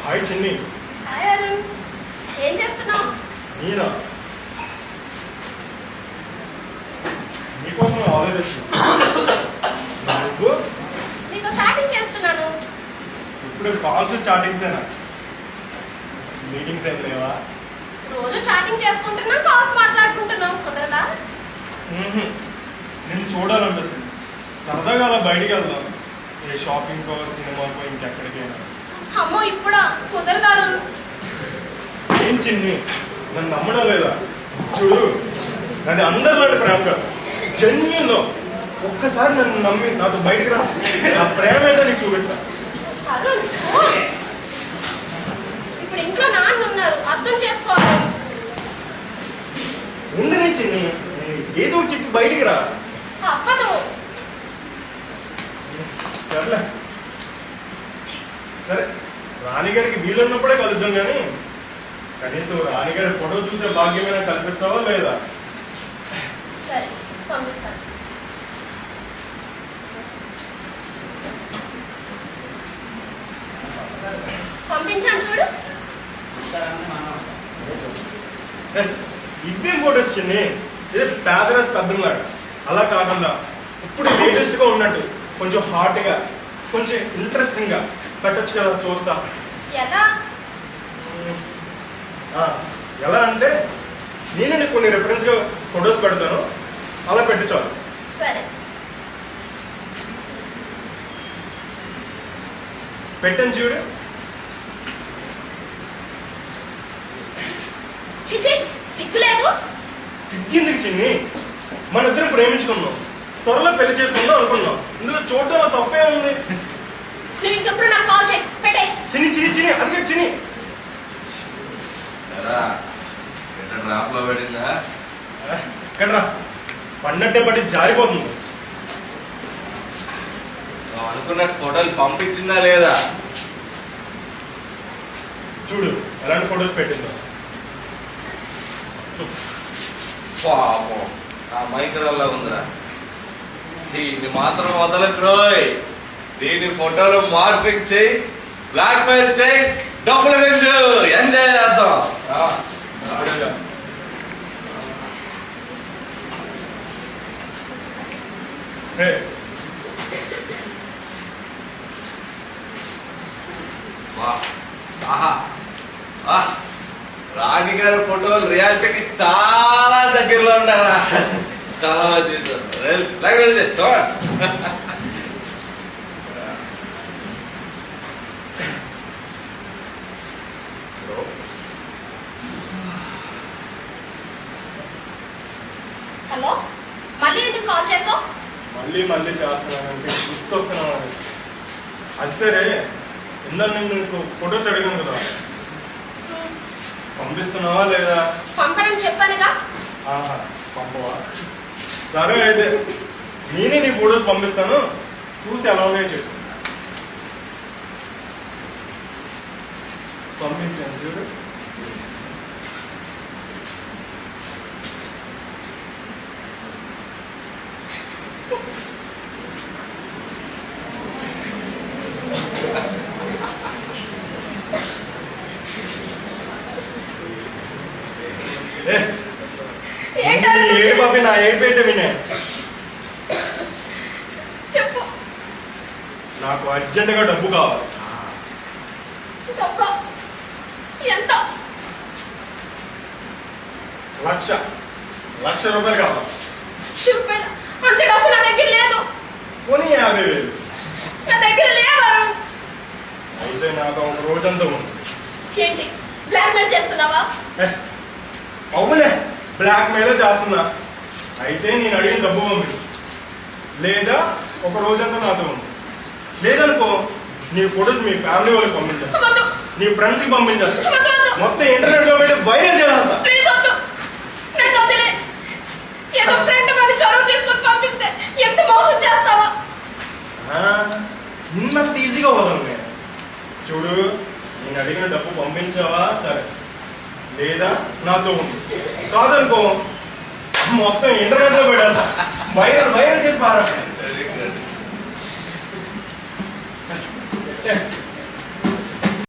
Hi చిన్ని. Hi Arun, ఏం చేస్తున్నావు? నేనా నీకోసం ఆలోచిస్తున్నా. నువ్వు నీతో చాటింగ్ చేస్తున్నాను. ఇప్పుడు కాల్స్ చాటింగ్సేనా? మీటింగ్స్ ఏం లేవా? రోజు చాటింగ్ చేసుకుంటున్నాం, కాల్స్ మాట్లాడుకుంటున్నాం, కుదరదా? నేను చూడాలనిపిస్తుంది. సరదాగా అలా బయటికి వెళ్దాం, ఏ షాపింగ్కో సినిమాకో ఇంకెక్కడికైనా. అమ్మో ఇప్పుడా? కుదరదా అరుణ్? ఏం చిన్ని, నన్ను నమ్మడం లేదా? చూడు, అది అందరిలాంటి ప్రేమ కాదు, జెన్యూన్లో. ఒక్కసారి నన్ను నమ్మి నాతో బయటకు రా, ఆ ప్రేమ ఏంటో నీకు చూపిస్తా. అరుణ్ ఇప్పుడు ఇంట్లో నాన్న ఉన్నారు, అర్థం చేసుకోవాలి. ఉండని చిన్ని, ఏదో చెప్పి బయటికి రా. అవ్వదు. సర్లే, సరే, రాణిగారికి వీలున్నప్పుడే కలుద్దాం, కానీ కనీసం రాణిగారి ఫోటో చూసే భాగ్యమైనా కల్పిస్తావా లేదా? సరే, పంపిస్తాను. పంపించాను చూడు. ఇవే ఫోటోస్ చిన్ని, ఏ పేదరాసి పెద్దలాగా. అలా కాకుండా ఇప్పుడు లేటెస్ట్ గా ఉన్నట్టు కొంచెం హాట్ గా, కొంచెం ఇంట్రెస్టింగ్ గా పెట్టొచ్చు కదా, చూస్తా. ఎలా? ఎలా అంటే నేనే నీకు కొన్ని రెఫరెన్స్ గా ఫొటోస్ పెడతాను, అలా పెట్టు చాలు. సరే, పెట్టాను చూడు. చిచి, సిగ్గులేదు? సిగ్గిందికి చిన్ని, మన ఇద్దరం ప్రేమించుకున్నాం, త్వరలో పెళ్లి చేసుకుందాం అనుకున్నాం. ఇందులో చూడటం తప్పే ఉంది. నువ్వు ఇంకెప్పుడు నాకు కాల్ చేయి, పెట్టే. చిన్ని చిన్ని చిన్ని, అదిగే చిన్ని. డ్రాప్ లో పడిందా? ఎక్కడ్రా, పడినట్టే పడి జారిపోతుంది. అనుకున్న ఫోటోలు పంపించిందా లేదా? చూడు ఎలాంటి ఫొటోస్ పెట్టిందో. పాపం ఆ మైక్రోలా ఉందిరా. దీన్ని మాత్రం వదలకురోయ్. దీని ఫోటోలు మార్పింగ్ చేయి, బ్లాక్ మెయిల్ చేయి, డబ్బులు పెంచు, ఎంజాయ్ చేద్దాం. రాణి గారి ఫోటోలు రియాలిటీకి చాలా దగ్గరలో ఉన్నారా? చాలా బాగా తీసారు. హలో, మళ్ళీ ఎందుకు కాల్ చేసావు? మళ్ళీ చేస్తున్నానంటే గుర్తొస్తున్నాను. అది సరే, ఇందాక నేను నీకు ఫొటోస్ అడిగాను కదా, పంపిస్తున్నావా లేదా? పంపడం చెప్పానుగా. పంపవా? సరే అయితే నేనే నీ ఫొటోస్ పంపిస్తాను, చూసి ఎలా ఉన్నాయో చెప్పు. పంపించాను చూడు. ఏడు బాబీ, నా ఏడుపేట వినే. చెప్పు. నాకు అర్జెంటుగా డబ్బు కావాలి. డబ్బు ఎంత? 1,00,000 రూపాయలు కావాలి. అంత డబ్బు నా దగ్గర లేదు. పోనీ 50,000. నా దగ్గర లేవారు. అయితే నాకు ఒక రోజంతా ఉంది. ఏంటి, బ్లాక్ మెయిల్ చేస్తున్నావా? అవునే, బ్లాక్ మెయిల్ చేస్తున్నా. అయితే నేను అడిగిన డబ్బు పంపించు, లేదా ఒక రోజంతా నాతో ఉంది. లేదనుకో నీ ఫొటోస్ మీ ఫ్యామిలీ వాళ్ళకి పంపించాను, నీ ఫ్రెండ్స్ కి పంపించాను, మొత్తం ఇంటర్నెట్ లో పెట్టి వైరల్ చేస్తా. ఏదో ఫ్రెండ్ మరి చొరవ తీసుకొని పంపిస్తే ఎంత మోసం చేస్తావా? ఇంత ఈజీగా వదలను. చూడు, నేను అడిగిన డబ్బు పంపించావా సరే, లేదా నాతో ఉంది. కాదనుకో మొత్తం ఇంటర్నెట్ లో పెట్టేస్తా, వైరల్ చేసి పారా.